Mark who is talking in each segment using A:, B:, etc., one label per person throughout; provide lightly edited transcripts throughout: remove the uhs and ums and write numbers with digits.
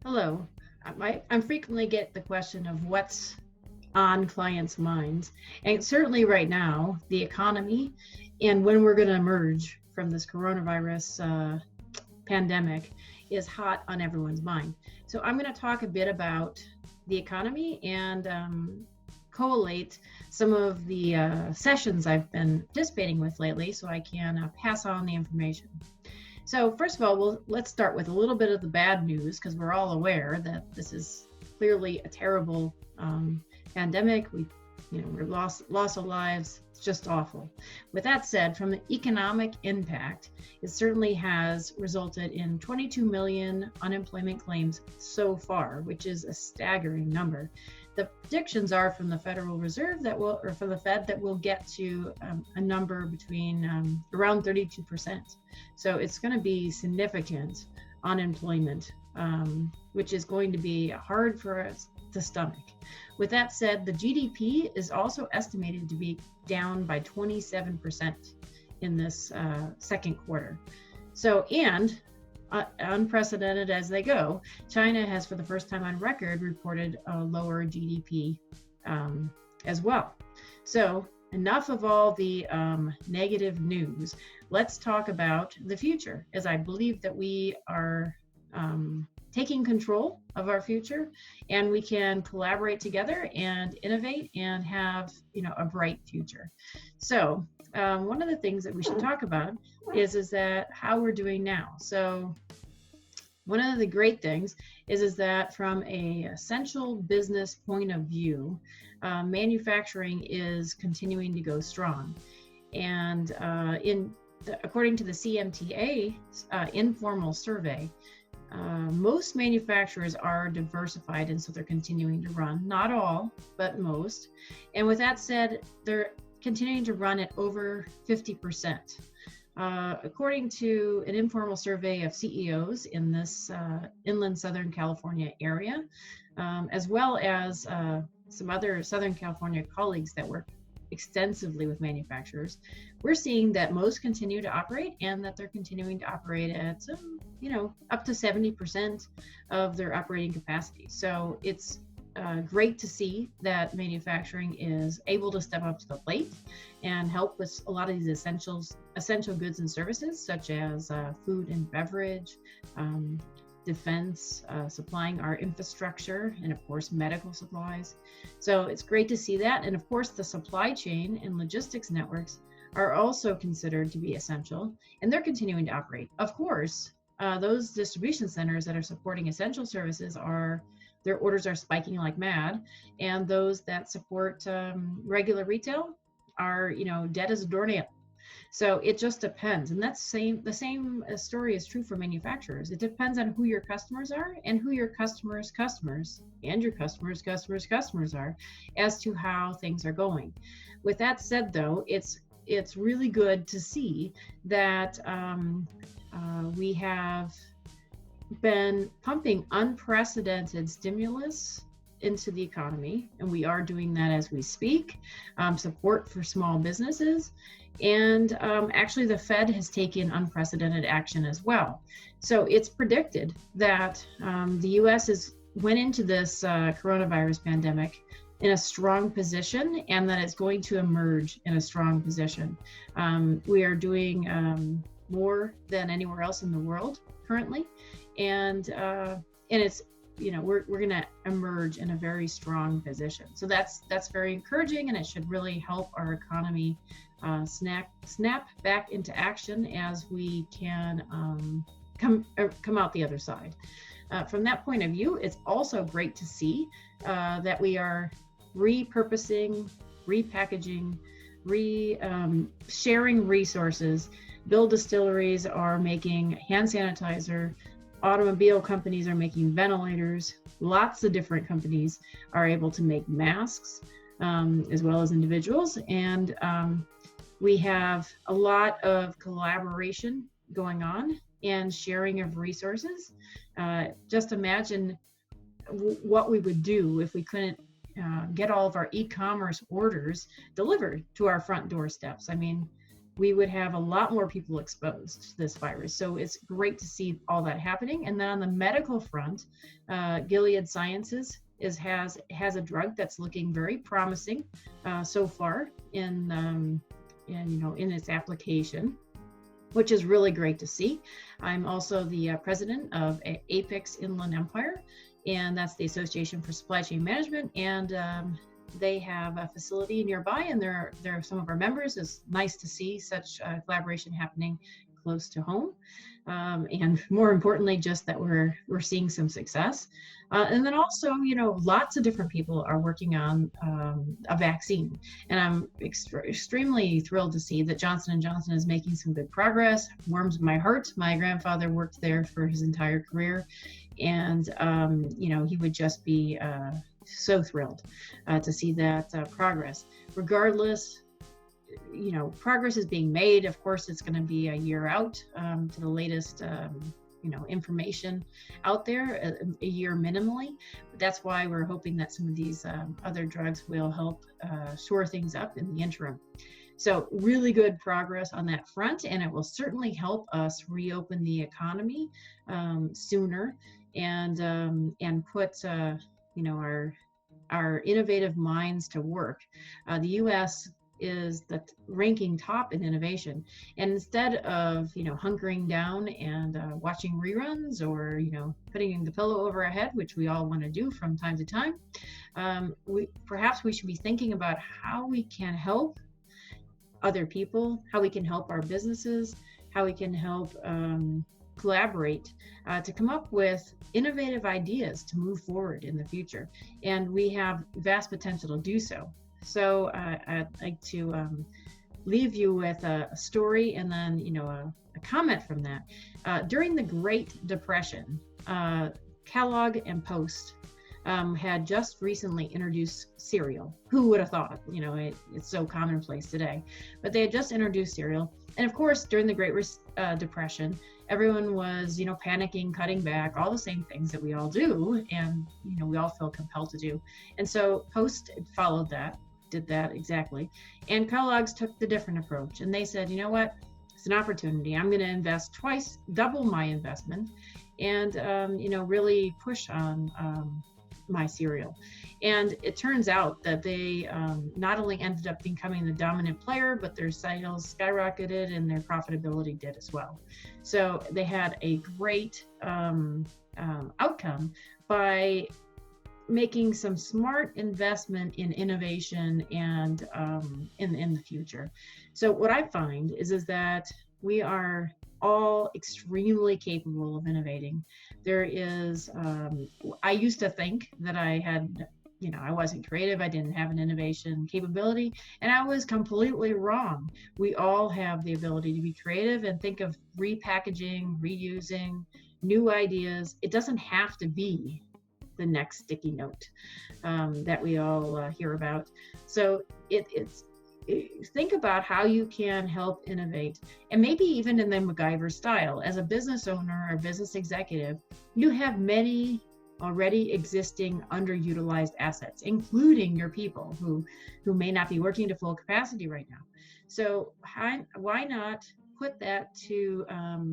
A: Hello. I frequently get the question of what's on clients' minds. And certainly right now, the economy and when we're going to emerge from this coronavirus pandemic is hot on everyone's mind. So I'm going to talk a bit about the economy and collate some of the sessions I've been participating with lately so I can pass on the information. So first of all, let's start with a little bit of the bad news because we're all aware that this is clearly a terrible pandemic. We're loss of lives. It's just awful. With that said, from the economic impact, it certainly has resulted in 22 million unemployment claims so far, which is a staggering number. The predictions are from the Federal Reserve or from the Fed that we'll get to a number between around 32%. So it's going to be significant unemployment, which is going to be hard for us to stomach. With that said, the GDP is also estimated to be down by 27% in this second quarter. So, and unprecedented as they go, China has for the first time on record reported a lower GDP as well. So enough of all the negative news. Let's talk about the future, as I believe that we are taking control of our future and we can collaborate together and innovate and have a bright future. So one of the things that we should talk about is that how we're doing now. So one of the great things is that from a essential business point of view, manufacturing is continuing to go strong. And according to the CMTA informal survey, most manufacturers are diversified, and so they're continuing to run. Not all, but most. And with that said, they're continuing to run at over 50%. According to an informal survey of CEOs in this inland Southern California area, as well as some other Southern California colleagues that work extensively with manufacturers, we're seeing that most continue to operate and that they're continuing to operate at up to 70% of their operating capacity. So it's great to see that manufacturing is able to step up to the plate and help with a lot of these essential goods and services, such as food and beverage, defense, supplying our infrastructure, and of course medical supplies. So it's great to see that. And of course the supply chain and logistics networks are also considered to be essential, and they're continuing to operate. Of course, those distribution centers that are supporting essential services their orders are spiking like mad, and those that support regular retail are dead as a doornail. So it just depends, and the same story is true for manufacturers. It depends on who your customers are and who your customers' customers and your customers' customers are, as to how things are going. With that said, though, it's really good to see that we have been pumping unprecedented stimulus into the economy, and we are doing that as we speak. Support for small businesses, and actually the Fed has taken unprecedented action as well. So it's predicted that the U.S. went into this coronavirus pandemic in a strong position, and that it's going to emerge in a strong position. We are doing more than anywhere else in the world currently, and it's we're going to emerge in a very strong position. So that's very encouraging, and it should really help our economy snap back into action as we can come out the other side. From that point of view, it's also great to see that we are repurposing, repackaging, sharing resources. Bill distilleries are making hand sanitizer. Automobile companies are making ventilators. Lots of different companies are able to make masks, as well as individuals. And we have a lot of collaboration going on and sharing of resources. Just imagine what we would do if we couldn't get all of our e-commerce orders delivered to our front doorsteps. I mean, we would have a lot more people exposed to this virus. So it's great to see all that happening. And then on the medical front, Gilead Sciences has a drug that's looking very promising so far in its application, which is really great to see. I'm also the president of Apex Inland Empire, and that's the Association for Supply Chain Management. And they have a facility nearby, and they're some of our members. It's nice to see such collaboration happening close to home, and more importantly, just that we're seeing some success. And then also, lots of different people are working on a vaccine, and I'm extremely thrilled to see that Johnson & Johnson is making some good progress. Warms my heart. My grandfather worked there for his entire career, and he would just be so thrilled to see that progress. Regardless, progress is being made. Of course, it's going to be a year out to the latest information out there, a year minimally. But that's why we're hoping that some of these other drugs will help shore things up in the interim. So really good progress on that front, and it will certainly help us reopen the economy sooner and put our innovative minds to work. The U.S. is the ranking top in innovation, and instead of hunkering down and watching reruns or putting the pillow over our head, which we all want to do from time to time, perhaps we should be thinking about how we can help other people, how we can help our businesses, how we can help collaborate to come up with innovative ideas to move forward in the future. And we have vast potential to do so. So I'd like to leave you with a story and then a comment from that. During the Great Depression, Kellogg and Post had just recently introduced cereal. Who would have thought? It's so commonplace today. But they had just introduced cereal. And of course, during the Great Depression, everyone was, panicking, cutting back, all the same things that we all do, and we all feel compelled to do. And so Post followed that, did that exactly. And Kellogg's took the different approach, and they said, you know what? It's an opportunity. I'm going to invest double my investment, and really push on my cereal. And it turns out that they not only ended up becoming the dominant player, but their sales skyrocketed and their profitability did as well. So they had a great outcome by making some smart investment in innovation and in the future. So what I find is that we are all extremely capable of innovating. There is, I used to think that I had, I wasn't creative, I didn't have an innovation capability, and I was completely wrong. We all have the ability to be creative and think of repackaging, reusing, new ideas. It doesn't have to be the next sticky note that we all hear about. So think about how you can help innovate, and maybe even in the MacGyver style. As a business owner or business executive, you have many already existing underutilized assets, including your people who may not be working to full capacity right now. So why not put that to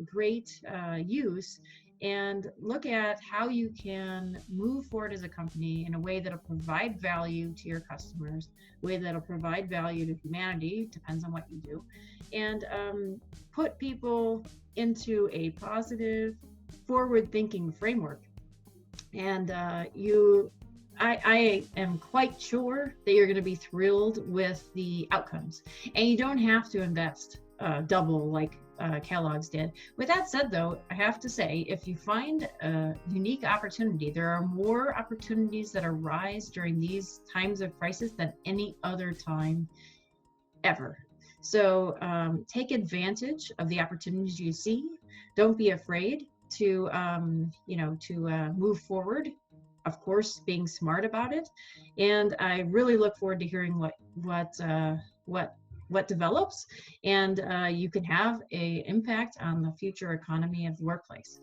A: great use and look at how you can move forward as a company in a way that'll provide value to your customers, a way that'll provide value to humanity, depends on what you do, and put people into a positive, forward-thinking framework. And I am quite sure that you're going to be thrilled with the outcomes. And you don't have to invest double like Kellogg's did. With that said, though, I have to say, if you find a unique opportunity, there are more opportunities that arise during these times of crisis than any other time ever. So take advantage of the opportunities you see. Don't be afraid to move forward. Of course, being smart about it. And I really look forward to hearing what develops, and you can have an impact on the future economy of the workplace.